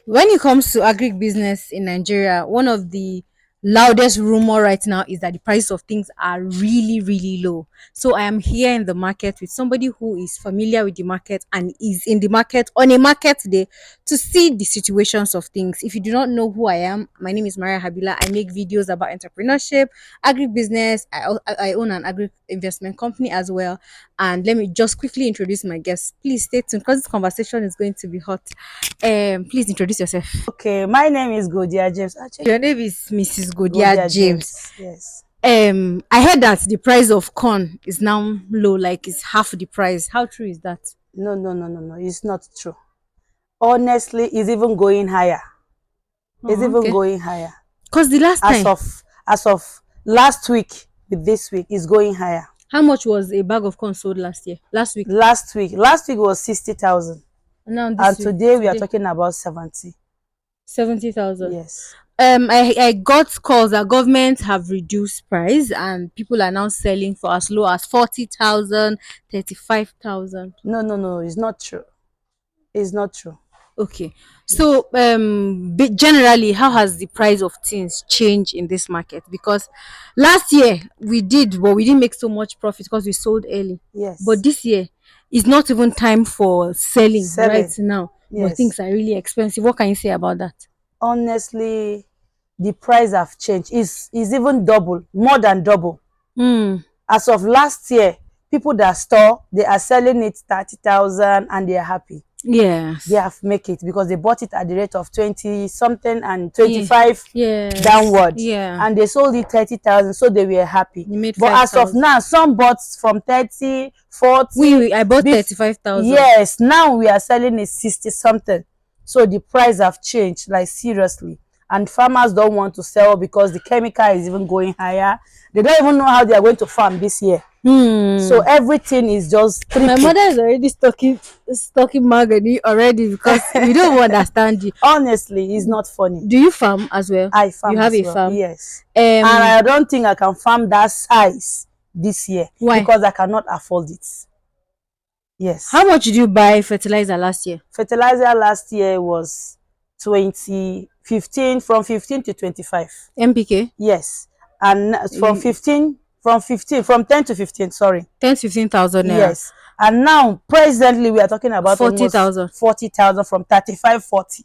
When it comes to agribusiness in Nigeria, one of the loudest rumor right now is that the price of things are really, really low. So I am here in the market with somebody who is familiar with the market and is in the market on a market day to see the situations of things. If you do not know who I am, my name is Maria Habila. I make videos about entrepreneurship, agribusiness. I own an agri investment company as well. And let me just quickly introduce my guests. Please stay tuned because this conversation is going to be hot. Please introduce yourself. Okay, my name is Godia James. Your name is Mrs. Godia Godia James. James. Yes. I heard that the price of corn is now low, like it's half the price. How true is that? No, no, no, no, no. It's not true. Honestly, it's even going higher. It's Oh, even okay. going higher. Because the last As time, of as of last week with this week, it's going higher. how much was a bag of corn sold last year? Last week. Last week was 60,000, And now this and week, today we are today, talking about 70. 70,000. Yes. I got calls that government have reduced price and people are now selling for as low as 40,000, 35,000. No, no, no. It's not true. It's not true. Okay. Yes. So, generally, how has the price of things changed in this market? Because last year we did, but we didn't make so much profit because we sold early. But Yes. this year it's not even time for selling right Selling. now. But Yes. things are really expensive. What can you say about that? Honestly, the price have changed. Is even double, more than double. Hmm. As of last year, people that store, they are selling it 30,000 and they are happy. They Yes. have make it because they bought it at the rate of 20 something and Yeah. 25 Yes. downward, Yeah. and they sold it 30,000, so they were happy. You made But five as of thousand. now, some bought from 30, 40. I bought 35,000. Yes, now we are selling it 60 something. So the price have changed, like seriously. And farmers don't want to sell because the chemical is even going higher. They don't even know how they are going to farm this year. So Hmm. everything is just My triple. mother is already stocking mahogany already because we don't understand you. Honestly, it's not funny. Do you farm as well? I You farm have as a well, farm. yes. And Um, I don't think I can farm that size this year why? because I cannot afford it. How Yes. much did you buy fertilizer last year? Fertilizer last year was 15 to 25. MPK? Yes. And You, from 10 to 15, sorry. 10 15,000 naira. Yes. And now presently we are talking about almost 40,000. 40,000 from 35, 40.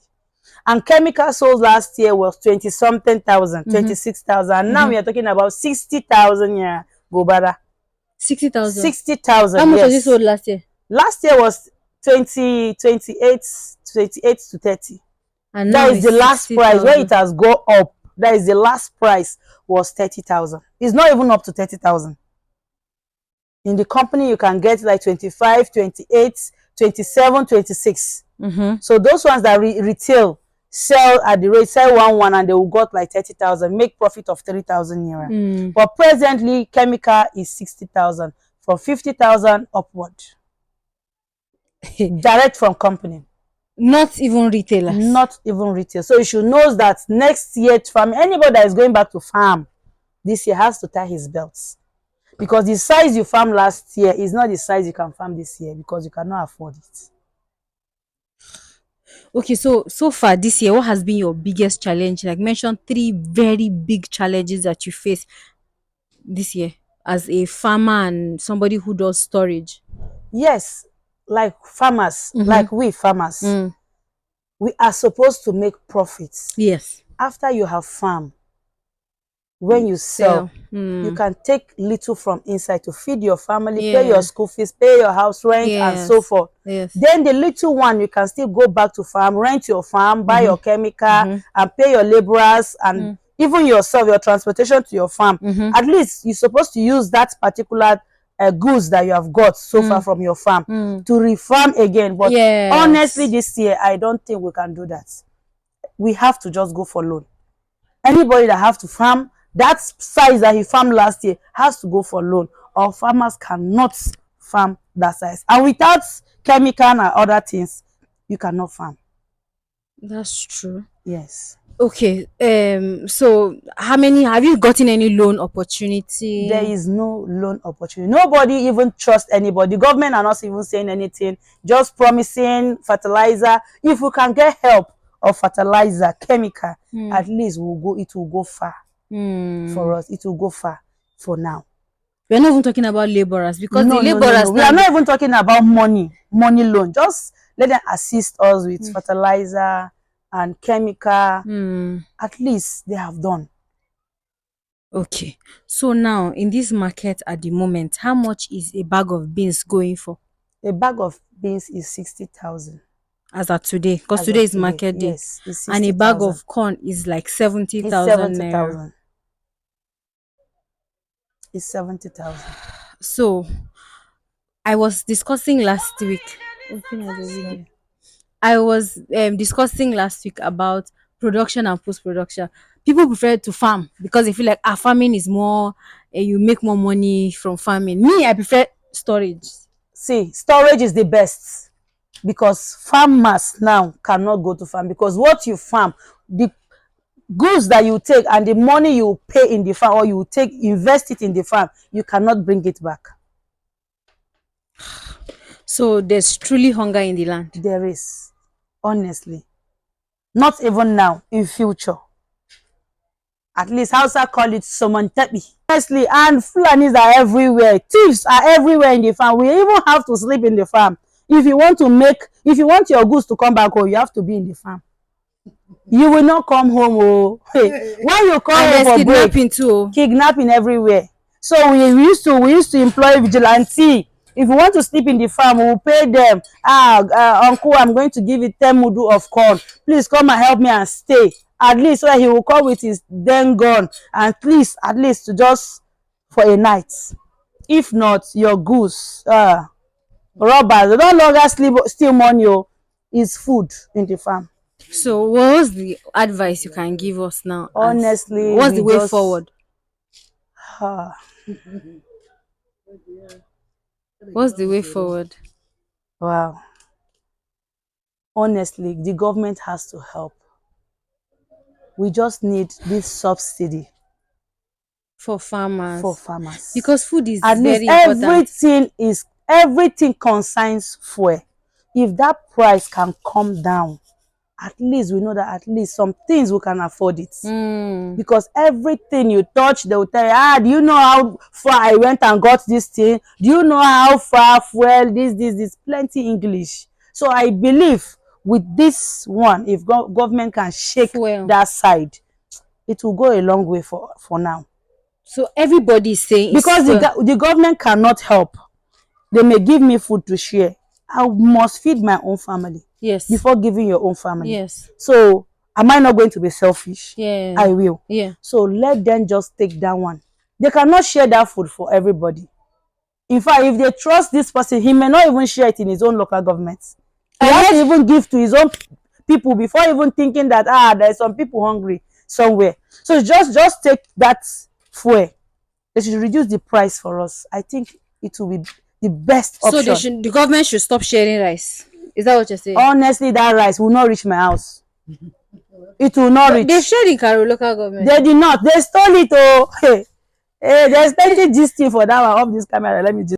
And chemical sold last year was 20 something thousand, Mm-hmm. 26,000. And now Mm-hmm. we are talking about 60,000, yeah, Gobara. 60,000. How 60,000, much was it yes. sold last year? Last year was 20, 28, 28 to 30. And now That is it's the last price. Where it 60,000. has gone up, that is the last price was 30,000. It's not even up to 30,000. In the company, you can get like 25, 28, 27, 26. Mm-hmm. So those ones that retail sell at the rate, sell one and they will got like 30,000, make profit of 3,000 naira. Mm. But presently, chemical is 60,000 from 50,000 upward, direct from company, Not even retailers. not even retail. So you should know that next year, farm, anybody that is going back to farm this year has to tie his belts, because the size you farm last year is not the size you can farm this year because you cannot afford it. Okay, so far this year, what has been your biggest challenge? Like mention three very big challenges that you face this year as a farmer and somebody who does storage. Yes, like farmers, Mm-hmm. like we farmers, Mm. we are supposed to make profits. Yes. After you have farm, when you sell, Sell. you Mm. can take little from inside to feed your family, pay your Yeah. school fees, pay your house rent, and so Yes. forth. Yes. Then the little one, you can still go back to farm, rent your farm, buy Mm-hmm. your chemical, Mm-hmm. and pay your laborers, and Mm. even yourself, your transportation to your farm. Mm-hmm. At least you're supposed to use that particular goods that you have got so far from your farm Mm. to refarm again. But honestly, Yes. this year, I don't think we can do that. We have to just go for loan. Anybody that have to farm that size that he farmed last year has to go for loan, or farmers cannot farm that size. And without chemical and other things, you cannot farm. That's true. Yes. Okay. So how many have you gotten any loan opportunity? There is no loan opportunity. Nobody even trusts anybody. The government are not even saying anything, just promising fertilizer. If we can get help, or fertilizer, chemical, Hmm. at least it will go far Hmm. for us. It will go far for now. We're not even talking about laborers because the No, no, no, no. laborers We now are not even talking about money loan. Just let them assist us with Hmm. fertilizer and chemical. Hmm. At least they have done. Okay. So now in this market at the moment, how much is a bag of beans going for A bag of beans is 60,000 as at today? Because as today of is today. market day. Yes, it's And a bag 60,000. of corn is like It's 70,000 naira. 70,000. It's 70,000. So I was discussing last week. Okay, as a video. Sorry. I was discussing last week about production and post production. People prefer to farm because they feel like farming is more, you make more money from farming. Me, I prefer storage. See, storage is the best because farmers now cannot go to farm because what you farm, the goods that you take and the money you pay in the farm or you take invest it in the farm, you cannot bring it back. So there's truly hunger in the land. There is, honestly, not even now, in future. At least Hausa call it somontepi. Honestly, and Fulanis are everywhere. Thieves are everywhere in the farm. We even have to sleep in the farm. If you want your goods to come back home, you have to be in the farm. You will not come home. Oh, hey. When you come And home there's for break, kidnapping too. Oh. kidnapping everywhere. So we used to employ vigilante. If you want to sleep in the farm, we will pay them. Uncle, I'm going to give you 10 mudu of corn. Please come and help me and stay. At least so that he will come with his then gun and please at least to just for a night. If not, your goose, robbers, they don't longer steal money. Oh, it's food in the farm. So what's the advice you can give us now? As Honestly, what's the we way just forward? What's the way forward wow. Honestly, the government has to help. We just need this subsidy for for farmers? farmers. Because food is At least very important. everything concerns fuel. If that price can come down, at least we know that at least some things we can afford it. Mm. Because everything you touch, they will tell you, do you know how far I went and got this thing? Do you know how far fuel, this, plenty English. So I believe with this one, if government can shake Fuel. that side, it will go a long way for now. So everybody is saying it's Because fuel. the government cannot help. They may give me food to share. I must feed my own family Yes. before giving your own family. Yes. So am I not going to be selfish? Yeah. I will. Yeah. So let them just take that one. They cannot share that food for everybody. In fact, if they trust this person, he may not even share it in his own local government. He has to even give to his own people before even thinking that there are some people hungry somewhere. So just take that fuel. They should reduce the price for us. I think it will be the best So option. the government should stop sharing rice. Is that what you're saying? Honestly, that rice will not reach my house. It will not But they've reach. shared in Karo local government. They did not. They stole it. Oh, hey, there's plenty gisting for that one off this camera. Let me just.